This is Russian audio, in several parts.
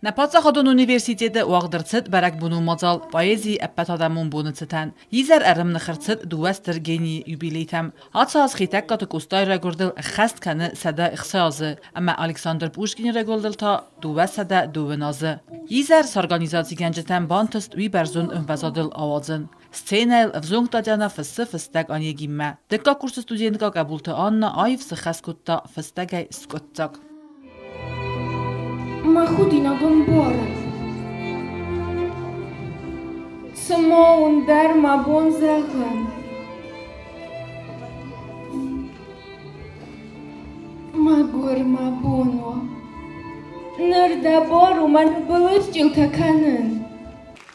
Напаца ходон университеті уағдырцыт бәрәк бұну мазал поэзии әппәт адамун бұны цытан. Йизер әрім нықырцыт дуәстір гений юбилейтам. Атсаас хитәк каты кустай рәгордыл әхәст кәні сәді иқсазы. Әмә Александр Пушкин рәгордыл та дуәс сәді дуыназы. Йизер сорганизации гәнжетен бантыст уй бәрзун үнбәзадыл авазын. Сценел взунг тадяна фыссы фыстак ане гиммә. Дыққа курсы студентка кәбулты анна айв сықәс кутта фыстагай скоттак. Mahudina bombora. Samo undar ma bon zagan. Magor ma bono. Nerda boru man buluşçul takanın.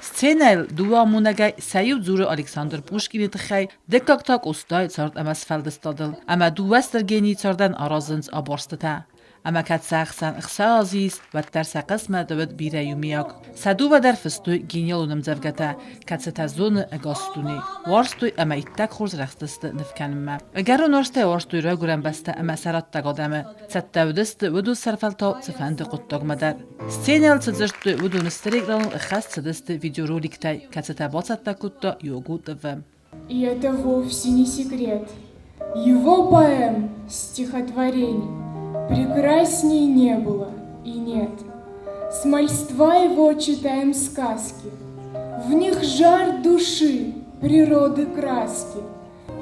Сценел дуа мунагай сәйү зуры Александр Пушкин тихай декактак устай царт амас фәлдістадыл. Әмә дуәстір гений цардан аразынц аборстыта. Әмә кәтсәқсан иқса азиз вәттәрсә қысмә дөвіт бире юмияк. Сәду вәдәр фыстуй гениал уным зәвгәтә кәтсәтә зоны әгастуни. Варстуй әмә иттәк хурз рәхстысты нифкәніммә. Әгәр унарстай варстуй рәгүрән бәсті әмә сәраттак адамы. Сәттәудісті вуду сәрфәлтау цифәнді құттақ мәдәр. Сценел цыдзыртты вуду ністерекланыл иқас цыдысты видеороликтай кәтсәтә бацатта кутта йогу тывым. И это вовсе не секрет. Его поэм, стихотворений, прекрасней не было и нет. С мальства его читаем сказки, в них жар души, природы краски.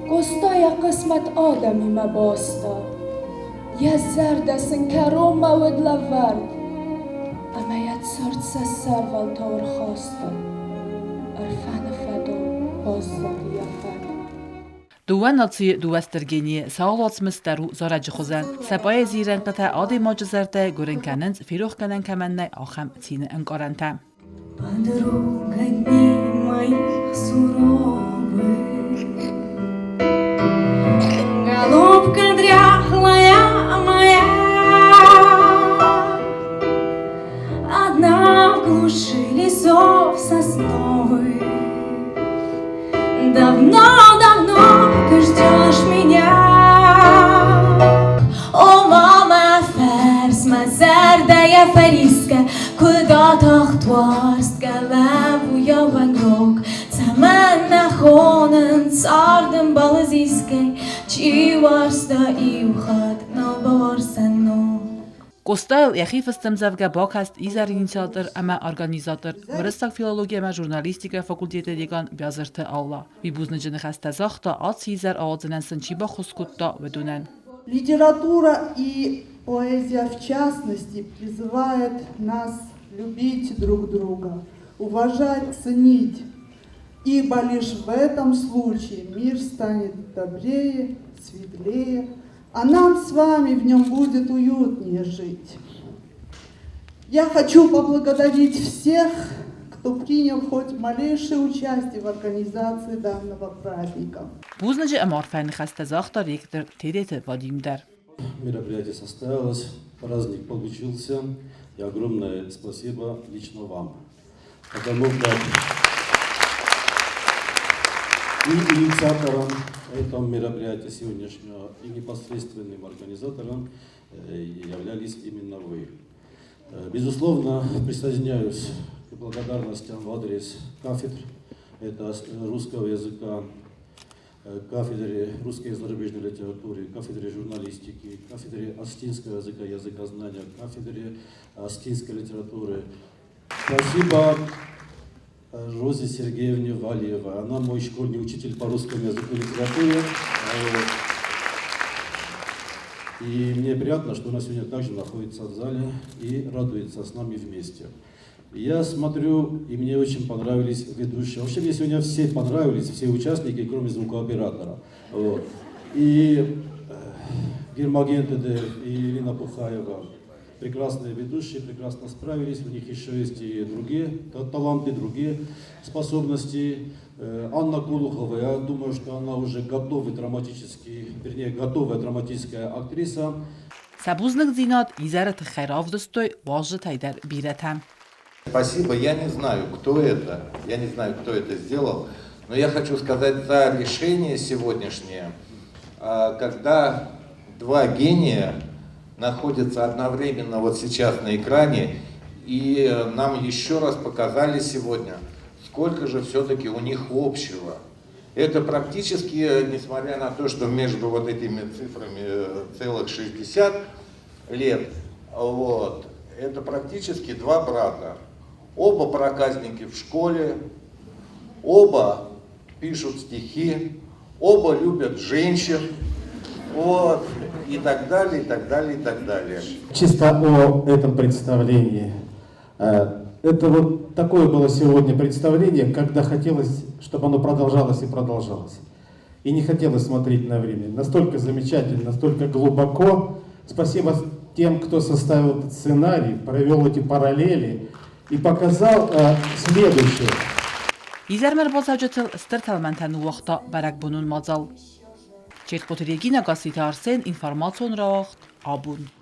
Костая кысмат адами мабоста, я зардасın карома ведлавард, а моя сердце сорвал тор хоста, арфана фадо поззад яфад. دواناتی دوسترگینی سالات مسترو زارج خوزن سپای زیرن قطع عادی ماجزرده گرن کنند فیروخ کنن کمنه آخم تین انقارنته. Подруга дней моих суровых, голубка дряхлая моя, одна в глуши лесов сосновых. Давно-давно ты ждешь меня. О, мама, ферзь, мазердая фериска, куда тахтварст галаву я вангрок, цамен нахонен цардым балазискай, чиварста и ухат набарсено. Костайл яхифыстым завга бакаст изар инициатор ама организатор вырыстак филология ама журналистика факультеті деган бязырты алла. Вибузны жыны хаста захта ат изар аадзынен сынчиба хускутта ведунен. Литература и поэзия в частности призывает нас любить друг друга, уважать, ценить, ибо лишь в этом случае мир станет добрее, светлее, а нам с вами в нем будет уютнее жить. Я хочу поблагодарить всех, кто принял хоть малейшее участие в организации данного праздника. Бузны же амарфайн хаста захта ректор Тереты Вадимдар. Мероприятие состоялось, праздник получился, и огромное спасибо лично вам. Потому как и инициатором этого мероприятия сегодняшнего, и непосредственным организатором являлись именно вы. Безусловно, присоединяюсь к благодарностям в адрес кафедр, это русского языка, кафедре русской и зарубежной литературы, кафедре журналистики, кафедре астинского языка, языкознания, кафедре астинской литературы. Спасибо Розе Сергеевне Валиевой. Она мой школьный учитель по русскому языку и литературе. И мне приятно, что она сегодня также находится в зале и радуется с нами вместе. Я смотрю, и мне очень понравились ведущие. Вообще мне сегодня все понравились, все участники, кроме звукооператора. Вот. И Гермоген Тедеев, и Ирина Пухаева. Прекрасные ведущие, прекрасно справились. У них еще есть и другие таланты, другие способности. Анна Колухова, я думаю, что она уже готовая драматическая актриса. Сабузных зинат изарат хайравдостой важжи тайдар биретам. Спасибо. Я не знаю, кто это сделал, но я хочу сказать за решение сегодняшнее, когда два гения находятся одновременно вот сейчас на экране, И нам еще раз показали сегодня, сколько же все-таки у них общего. Это практически, несмотря на то, что между вот этими цифрами целых 60 лет, вот, это практически два брата. Оба проказники в школе, оба пишут стихи, оба любят женщин, вот, и так далее, и так далее, и так далее. Чисто о этом представлении. Это вот такое было сегодня представление, когда хотелось, чтобы оно продолжалось и продолжалось. И не хотелось смотреть на время. Настолько замечательно, настолько глубоко. Спасибо тем, кто составил этот сценарий, провел эти параллели и показал следующее. Իզերմեր բոցաջեցել ստրթալմենթան ուղղտա բարակ բունուն մածալ։ Չետ կոտր եգինա գասիթ արսեն ինформացիոն ռաղ աբուն։